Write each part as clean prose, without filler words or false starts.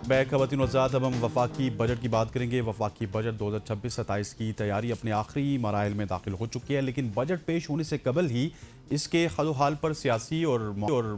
खवातीन वज़ात, अब हम वफाकी बजट की बात करेंगे। वफाकी बजट 2026-27 की तैयारी अपने आखिरी मराहिल में दाखिल हो चुकी है, लेकिन बजट पेश होने से कबल ही इसके खलोहाल पर सियासी और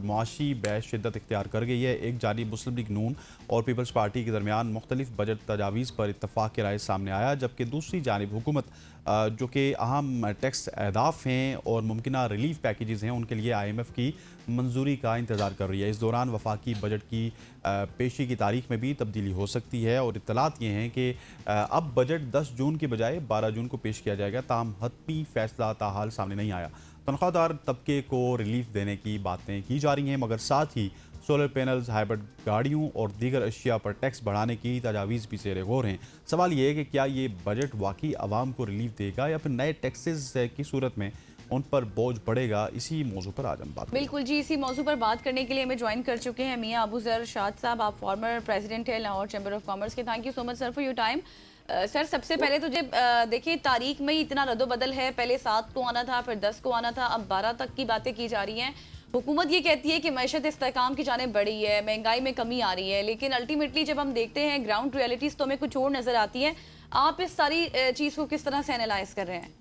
मुआशी बहस शिद्दत इख्तियार कर गई है। एक जानिब मुस्लिम लीग नून और पीपल्स पार्टी के दरमियान मुख्तलिफ बजट तजावीज़ पर इतफाक़ की राय सामने आया, जबकि दूसरी जानिब हुकूमत जो कि अहम टैक्स अहदाफ हैं और मुमकिन रिलीफ पैकेजेस हैं, उनके लिए IMF की मंजूरी का इंतज़ार कर रही है। इस दौरान वफाकी बजट की पेशी की तारीख में भी तब्दीली हो सकती है और इत्तलात ये हैं कि अब बजट 10 जून के बजाय 12 जून को पेश किया जाएगा। ताहम हतमी फैसला ताहाल सामने नहीं आया। तनख्वाहदार तबके को रिलीफ देने की बातें की जा रही हैं, मगर साथ ही सोलर पैनल्स, हाइब्रिड गाड़ियों और दीगर अशिया पर टैक्स बढ़ाने की तजावीज़ भी ज़ेर गौर हैं। सवाल ये है कि क्या ये बजट वाकई आवाम को रिलीफ देगा या फिर नए टैक्सेस की सूरत में उन पर बोझ पड़ेगा। इसी मौजू पर आज हम बात करेंगे। बिल्कुल जी, इसी मौजू पर बात करने के लिए हमें ज्वाइन कर चुके हैं मियां अबू ज़र शाद साहब। आप फॉर्मर प्रेसिडेंट है लाहौर चैम्बर ऑफ कॉमर्स के। Thank you so much sir for your time. Sir, सबसे पहले तो जब देखिए तारीख में ही इतना रद्दोबदल है, पहले 7 को आना था, फिर 10 को आना था, अब 12 तक की बातें की जा रही हैं। हुकूमत ये कहती है कि मैशत इस्तेहकाम की जानिब बढ़ी है, महंगाई में कमी आ रही है, लेकिन अल्टीमेटली जब हम देखते हैं ग्राउंड रियलिटीज़ तो हमें कुछ और नज़र आती है। आप इस सारी चीज़ को किस तरह से एनालाइज कर रहे हैं?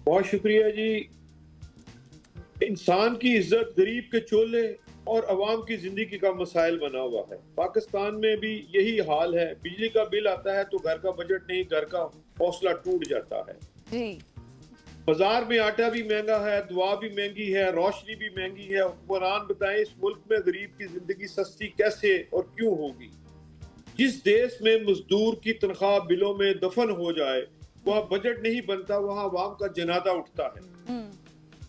बहुत शुक्रिया जी। इंसान की इज्जत गरीब के चोले और अवाम की जिंदगी का मसाइल बना हुआ है। पाकिस्तान में भी यही हाल है। बिजली का बिल आता है तो घर का बजट नहीं, घर का हौसला टूट जाता है जी। बाजार में आटा भी महंगा है, दवा भी महंगी है, रोशनी भी महंगी है। हुक्मरान बताएं इस मुल्क में गरीब की जिंदगी सस्ती कैसे और क्यों होगी? जिस देश में मजदूर की तनख्वाह बिलों में दफन हो जाए, वहाँ बजट नहीं बनता, वहाँ अवाम का जनाजा उठता है।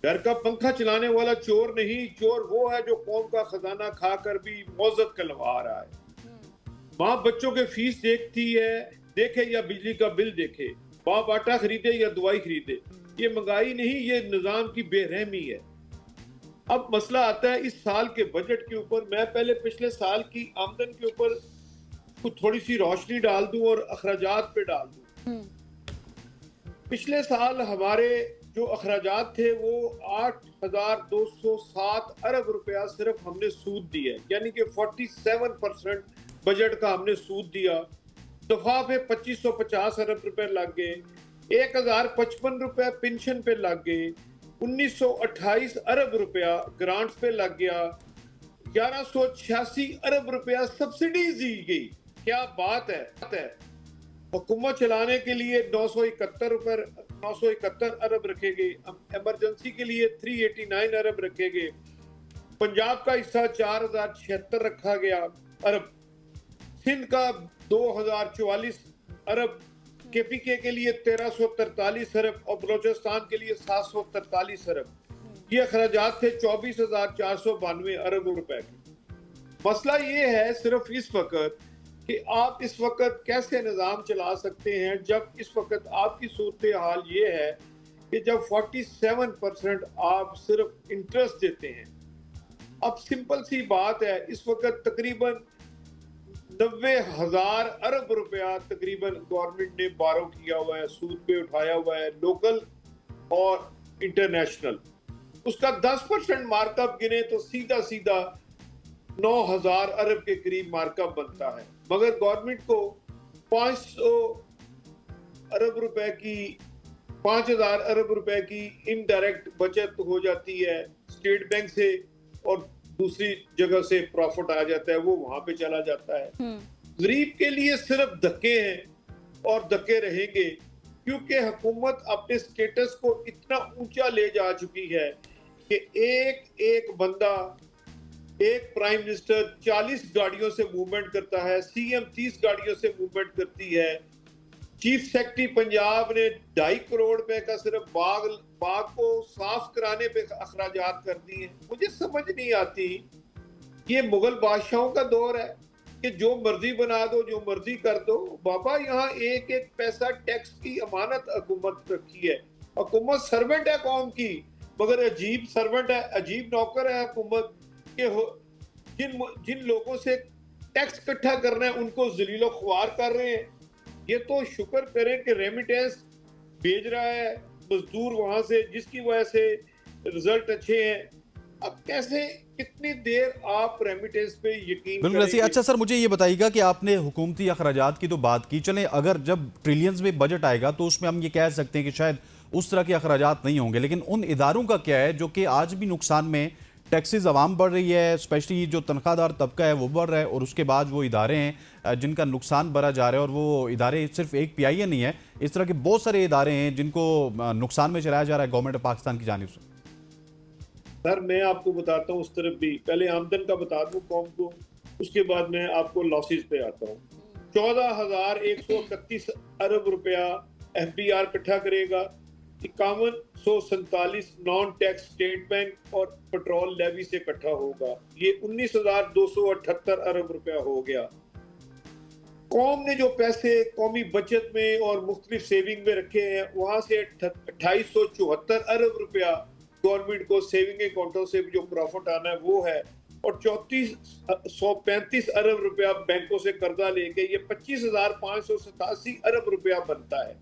घर का पंखा चलाने वाला चोर नहीं, चोर वो है जो कौम का खजाना खाकर भी मौजत कहलवा रहा है। माँ बच्चों के फीस देखती है, देखे या बिजली का बिल देखे, बाप आटा खरीदे या दवाई खरीदे। ये महंगाई नहीं, ये निजाम की बेरहमी है। अब मसला आता है इस साल के बजट के ऊपर। मैं पहले पिछले साल की आमदन के ऊपर कुछ थोड़ी सी रोशनी डाल दूं और अखराजात पे डाल दूं। पिछले साल हमारे जो अखराजात थे वो 8,207 अरब रुपया सिर्फ हमने सूद दिया, यानी कि 47% बजट का हमने सूद दिया। दफा पे 2550 अरब रुपए लग गए, 1055 रुपए पेंशन पे लग गए, 1928 अरब रुपया ग्रांट्स पे लग गया, 1186 अरब रुपया सब्सिडीज दी गई। क्या बात है। हुकूमत चलाने के लिए 971 अरब रखे गए, इमरजेंसी के लिए 389 अरब रखे गए, पंजाब का हिस्सा 4076 रखा गया अरब, सिंध का 2044 अरब, KPK के लिए 1343 अरब और बलोचिस्तान के लिए 743 अरब। ये अखराजात थे 24,492 अरब रुपए के। मसला ये है सिर्फ इस वक्त कि आप इस वक्त कैसे निज़ाम चला सकते हैं, जब इस वक्त आपकी सूरत हाल ये है कि जब 47% आप सिर्फ इंटरेस्ट देते हैं। अब सिंपल सी बात है, इस वक्त तकरीबन 90,000 अरब रुपया तकरीबन गवर्नमेंट ने बारो किया हुआ है, सूद पे उठाया हुआ है, लोकल और इंटरनेशनल। उसका 10% मार्कअप गिने तो सीधा सीधा 9,000 अरब के करीब मार्कअप बनता है। मगर गवर्नमेंट को 500 अरब रुपए की 5,000 अरब रुपए की इनडायरेक्ट बचत हो जाती है स्टेट बैंक से, और दूसरी जगह से प्रॉफिट आ जाता है, वो वहां पे चला जाता है। गरीब के लिए सिर्फ धक्के हैं और धक्के रहेंगे, क्योंकि हुकूमत अपने स्टेटस को इतना ऊंचा ले जा चुकी है कि एक एक बंदा, एक प्राइम मिनिस्टर 40 गाड़ियों से मूवमेंट करता है, CM 30 गाड़ियों से मूवमेंट करती है। चीफ सेक्रेटरी पंजाब ने 2.5 करोड़ रुपए का सिर्फ बाग को साफ कराने पे अखराजात कर दिए। मुझे समझ नहीं आती, ये मुगल बादशाहों का दौर है कि जो मर्जी बना दो, जो मर्जी कर दो। बाबा, यहाँ एक एक पैसा टैक्स की अमानत हुकूमत रखी है। हुकूमत सर्वेंट है कौम की, मगर अजीब सर्वेंट है, अजीब नौकर है हुकूमत के। जिन लोगों से टैक्स इकट्ठा करना है उनको जलीलो ख्वार कर रहे हैं। ये तो शुक्र करें कि रेमिटेंस भेज रहा है मजदूर वहां से, जिसकी वजह से रिजल्ट अच्छे हैं। अब कैसे कितनी देर आप रेमिटेंस पे यकीन बिल्कुल ऐसे। करेंगे? अच्छा सर, मुझे ये बताइएगा कि आपने हुकूमती अखराजात की तो बात की, चलें अगर जब ट्रिलियंस में बजट आएगा तो उसमें हम ये कह सकते हैं कि शायद उस तरह के अखराजात नहीं होंगे, लेकिन उन इदारों का क्या है जो कि आज भी नुकसान में, टैक्सेस आवाम बढ़ रही है, स्पेशली जो तनख्वाहदार तबका है वो बढ़ रहा है, और उसके बाद वो इदारे हैं जिनका नुकसान बढ़ा जा रहा है, और वो इदारे सिर्फ एक PIA नहीं है, इस तरह के बहुत सारे इदारे हैं जिनको नुकसान में चलाया जा रहा है गवर्नमेंट ऑफ पाकिस्तान की जानिब से। सर मैं आपको बताता हूँ उस तरफ भी, पहले आमदन का बता दूं कौम को, उसके बाद मैं आपको लॉसेस पे आता हूँ। 14,131 अरब रुपया FBR इकट्ठा करेगा, 5147 नॉन टैक्स स्टेट बैंक और पेट्रोल लेवी से इकट्ठा होगा, ये 19,278 अरब रुपया हो गया। कौम ने जो पैसे कौमी बचत में और मुख्तलिफ सेविंग में रखे हैं, वहां से 2874 अरब रुपया गवर्नमेंट को सेविंग अकाउंटों से जो प्रॉफिट आना है वो है, और 3435 अरब रुपया बैंकों से कर्जा लेके ये 25,587 अरब रुपया बनता है।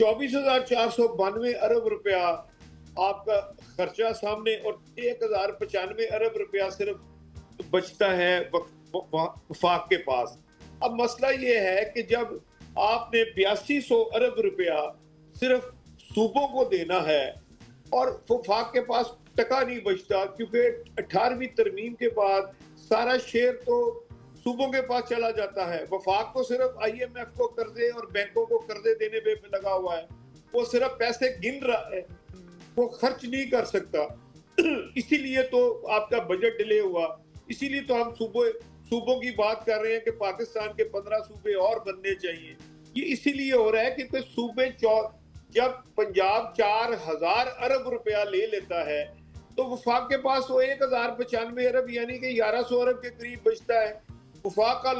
24,492 अरब रुपया आपका खर्चा सामने, और 1,095 अरब रुपया सिर्फ बचता है वफाक के पास। अब मसला ये है कि जब आपने 8200 अरब रुपया सिर्फ सूबों को देना है और वफाक के पास टका नहीं बचता, क्योंकि 18वीं तरमीम के बाद सारा शेयर तो सूबों के पास चला जाता है। वफाक तो सिर्फ IMF को कर्जे और बैंकों को कर्जे देने पे लगा हुआ है, वो सिर्फ पैसे गिन रहा है, वो खर्च नहीं कर सकता। इसीलिए तो आपका बजट डिले हुआ, इसीलिए तो हम सूबों की बात कर रहे हैं कि पाकिस्तान के 15 सूबे और बनने चाहिए। ये इसीलिए हो रहा है कि कोई सूबे जब पंजाब 4,000 अरब रुपया ले लेता है तो वफाक के पास वो 1,095 अरब यानी कि 1100 अरब के करीब बचता है। वफाक का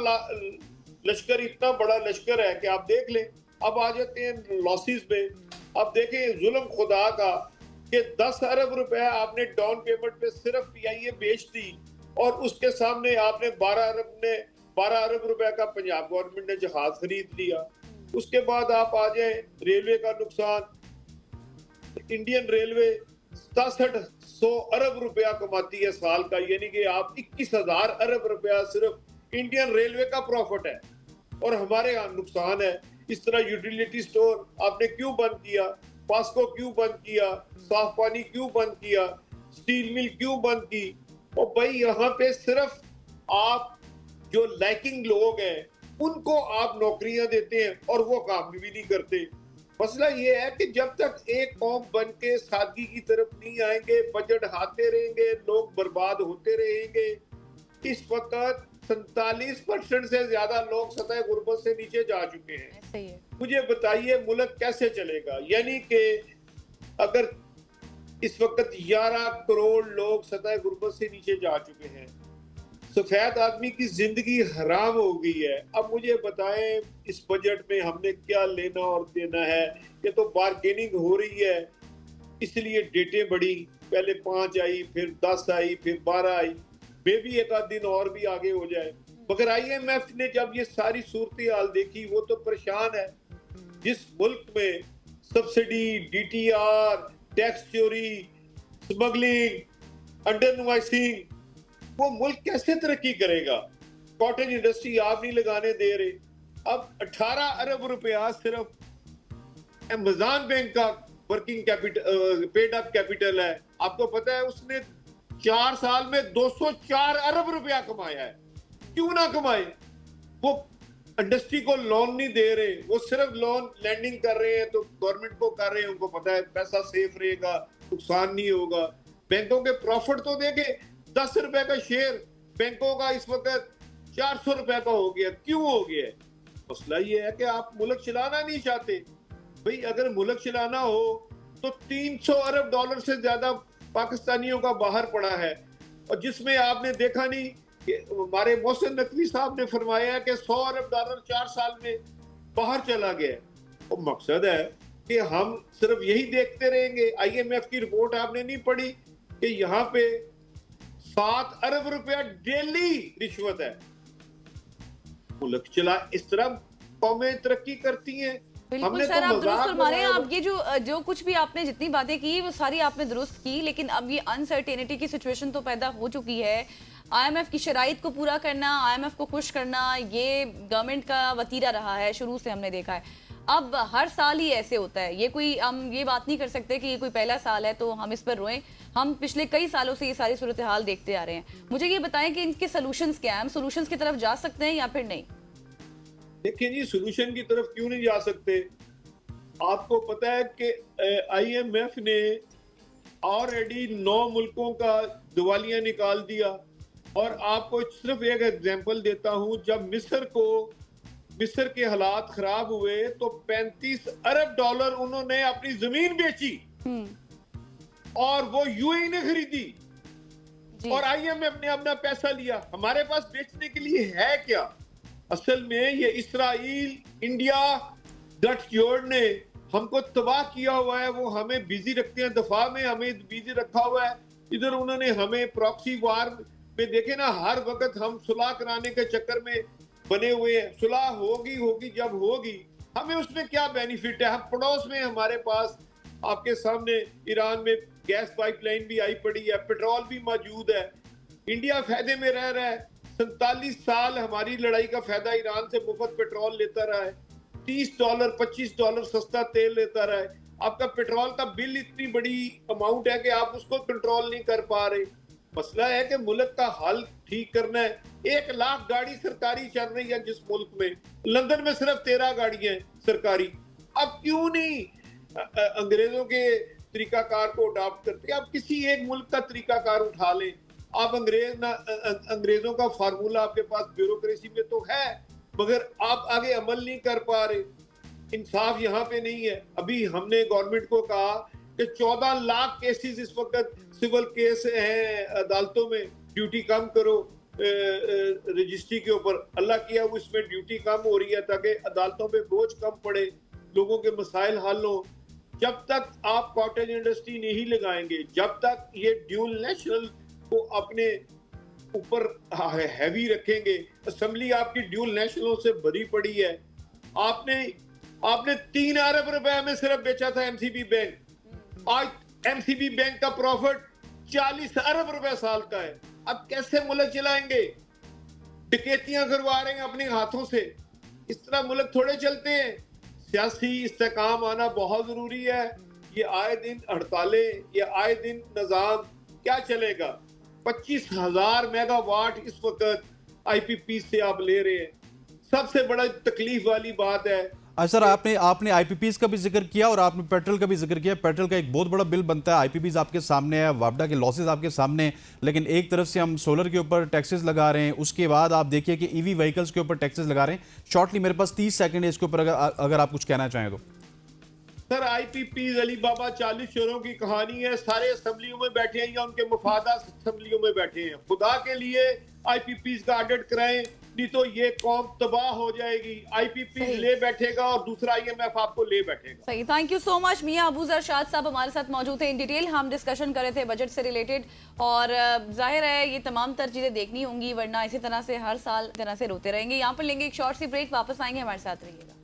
लश्कर इतना बड़ा लश्कर है कि आप देख लें। अब आ जाते हैं लॉसेस पे। अब देखें जुल्म खुदा का कि 10 अरब रुपया आपने डाउन पेमेंट पे सिर्फ PIA बेच दी, और उसके सामने आपने 12 अरब रुपया का पंजाब गवर्नमेंट ने जहाज खरीद लिया। उसके बाद आप आ जाए रेलवे का नुकसान, इंडियन रेलवे 6700 अरब रुपया कमाती है साल का, यानी कि आप 21,000 अरब रुपया सिर्फ इंडियन रेलवे का प्रॉफिट है, और हमारे यहाँ नुकसान है। इस तरह यूटिलिटी स्टोर आपने क्यों बंद किया, पास्को क्यों बंद किया, साफ पानी क्यों बंद किया, स्टील मिल क्यों बंद की? और भाई यहाँ पे सिर्फ आप जो लाइकिंग लोग हैं उनको आप नौकरियां देते हैं और वो काम भी नहीं करते। मसला ये है कि जब तक एक कौम बन के सादगी की तरफ नहीं आएंगे, बजट हारते रहेंगे, लोग बर्बाद होते रहेंगे। इस वक्त 47% से ज्यादा लोग सतह गुर्बत से नीचे जा चुके हैं। सही है। मुझे बताइए मुल्क कैसे चलेगा? यानी कि अगर इस वक्त 11 करोड़ लोग सतह गुर्बत से नीचे जा चुके हैं, सफेद आदमी की जिंदगी हराम हो गई है। अब मुझे बताएं इस बजट में हमने क्या लेना और देना है? ये तो बार्गेनिंग हो रही है, इसलिए डेटें बढ़ी, पहले 5 आई, फिर 10 आई, फिर 12 आई, मे भी एक आध दिन और भी आगे हो जाए। मगर IMF ने जब ये सारी सूरत हाल देखी, वो तो परेशान है। जिस मुल्क में सब्सिडी, DTR, टैक्स चोरी, स्मगलिंग, अंडर इनवॉइसिंग, वो मुल्क कैसे तरक्की करेगा? कॉटन इंडस्ट्री आप नहीं लगाने दे रहे। अब 18 अरब रुपया सिर्फ अमेज़न बैंक का working capital, paid up capital है। आपको पता है उसने 4 साल में 204 अरब रुपया कमाया है। क्यों ना कमाए? वो इंडस्ट्री को लोन नहीं दे रहे, वो सिर्फ लोन लैंडिंग कर रहे हैं, तो गवर्नमेंट को कर रहे हैं, उनको पता है पैसा सेफ रहेगा, नुकसान नहीं होगा। बैंकों के प्रॉफिट तो देखे, 10 रुपए का शेयर बैंकों का इस वक्त 400 रुपए का हो गया। क्यों हो गया? मसला ये है कि आप मुल्क चलाना नहीं चाहते। भाई अगर मुल्क चलाना हो तो 300 अरब डॉलर से ज्यादा पाकिस्तानियों का बाहर पड़ा है, और जिसमें आपने देखा नहीं कि हमारे मोहसिन नकवी साहब ने फरमाया कि 100 अरब डॉलर 4 साल में बाहर चला गया। और मकसद है कि हम सिर्फ यही देखते रहेंगे। IMF की रिपोर्ट आपने नहीं पढ़ी कि यहाँ पे 7 अरब रुपया डेली रिश्वत है। मुल्क चला, इस तरह कौमें तरक्की करती हैं। बिल्कुल हमने सर, तो आप दुरुस्त मजाक फरमा रहे हैं। बनाया। आप ये जो कुछ भी आपने जितनी बातें की वो सारी आपने दुरुस्त की, लेकिन अब ये अनसर्टेनिटी की सिचुएशन तो पैदा हो चुकी है। आईएमएफ की शराइत को पूरा करना, आईएमएफ को खुश करना, ये गवर्नमेंट का वतीरा रहा है, शुरू से हमने देखा है। अब हर साल ही ऐसे होता है। ये कोई, हम ये बात नहीं कर सकते कि ये कोई पहला साल है तो हम इस पर रोएं। हम पिछले कई सालों से ये सारी सूरत हाल देखते आ रहे हैं। मुझे ये बताएं कि इनके सोल्यूशंस क्या हैं, हम सोल्यूशंस की तरफ जा सकते हैं या फिर नहीं? देखिए जी, सोल्यूशन की तरफ क्यों नहीं जा सकते? आपको पता है कि आईएमएफ ने ऑलरेडी 9 मुल्कों का दिवालिया निकाल दिया। और आपको सिर्फ एक एग्जांपल देता हूं, जब मिस्र के हालात खराब हुए तो 35 अरब डॉलर उन्होंने अपनी जमीन बेची और वो यूएई ने खरीदी और आईएमएफ ने अपना पैसा लिया। हमारे पास बेचने के लिए है क्या? असल में ये इसराइल, इंडिया, डच जोड़ ने हमको तबाह किया हुआ है। वो हमें बिजी रखते हैं, दफा में हमें बिजी रखा हुआ है। इधर उन्होंने हमें प्रॉक्सी वार में, देखे ना, हर वक्त हम सुलह कराने के चक्कर में बने हुए हैं। सुलह होगी जब होगी, हमें उसमें क्या बेनिफिट है? हम पड़ोस में, हमारे पास आपके सामने ईरान में गैस पाइपलाइन भी आई पड़ी है, पेट्रोल भी मौजूद है। इंडिया फायदे में रह रहा है। 47 साल हमारी लड़ाई का फायदा ईरान से मुफ्त पेट्रोल लेता रहा है। $30 $25 सस्ता तेल लेता रहा है। आपका पेट्रोल का बिल इतनी बड़ी अमाउंट है कि आप उसको कंट्रोल नहीं कर पा रहे। मसला है कि मुल्क का हाल ठीक करना है। 1 लाख गाड़ी सरकारी चल रही है जिस मुल्क में, लंदन में सिर्फ 13 गाड़ियां सरकारी। अब क्यों नहीं अंग्रेजों के तरीकाकार को अडॉप्ट करते? आप किसी एक मुल्क का तरीकाकार उठा लें। आप अंग्रेजों का फार्मूला आपके पास ब्यूरोक्रेसी में तो है, मगर आप आगे अमल नहीं कर पा रहे। इंसाफ यहाँ पे नहीं है। अभी हमने गवर्नमेंट को कहा कि 14 लाख केसेस इस वक्त सिविल केस हैं अदालतों में, ड्यूटी कम करो रजिस्ट्री के ऊपर। अल्लाह किया वो इसमें ड्यूटी कम हो रही है ताकि अदालतों पे बोझ कम पड़े, लोगों के मसाइल हल हो। जब तक आप कॉटेज इंडस्ट्री नहीं लगाएंगे, जब तक ये ड्यूल नेशनल को अपने ऊपर हैवी रखेंगे, असेंबली आपकी ड्यूल नेशनलों से भरी पड़ी है। आपने 3 अरब रुपए में सिर्फ बेचा था एमसीबी बैंक। आज एमसीबी बैंक का प्रॉफिट 40 अरब रुपए साल का है। अब कैसे मुल्क चलाएंगे? डकैतियां करवा रहे हैं अपने हाथों से। इस तरह मुल्क थोड़े चलते हैं। सियासी इस्तेकाम आना बहुत जरूरी है। ये आए दिन हड़तालें, ये आए दिन निजाम क्या चलेगा? 25,000 मेगावाट इस वक्त आईपीपी से आप ले रहे हैं। सबसे बड़ा तकलीफ वाली बात है। सर, आपने आईपीपीज का भी जिक्र किया और आपने पेट्रोल का भी जिक्र किया। पेट्रोल का एक बहुत बड़ा बिल बनता है, आईपीपीज आपके सामने है, वापडा के लॉसेस आपके सामने हैं, लेकिन एक तरफ से हम सोलर के ऊपर टैक्सेस लगा रहे हैं। उसके बाद आप देखिए कि ईवी व्हीकल्स के ऊपर टैक्सेस लगा रहे हैं। शॉर्टली मेरे पास 30 सेकंड है इसके ऊपर, अगर आप कुछ कहना चाहें तो। सर, आईपीपीज अली बाबा 40 शोरों की कहानी है। सारे असेंबलियों में बैठे हैं या उनके मफादात असेंबलियों में बैठे हैं। खुदा के लिए आईपीपीज का ऑडिट कराएं, नहीं तो ये कौम तबाह हो जाएगी। आईपीपी ले बैठेगा और दूसरा आईएमएफ आपको ले बैठेगा। सही, थैंक यू सो मच। मियां अबूजर शाद साहब हमारे साथ मौजूद थे। इन डिटेल हम डिस्कशन कर रहे थे बजट से रिलेटेड, और जाहिर है ये तमाम तर चीजें देखनी होंगी, वरना इसी तरह से हर साल तरह से रोते रहेंगे। यहाँ पर लेंगे एक शॉर्ट सी ब्रेक, वापस आएंगे, हमारे साथ रहिएगा।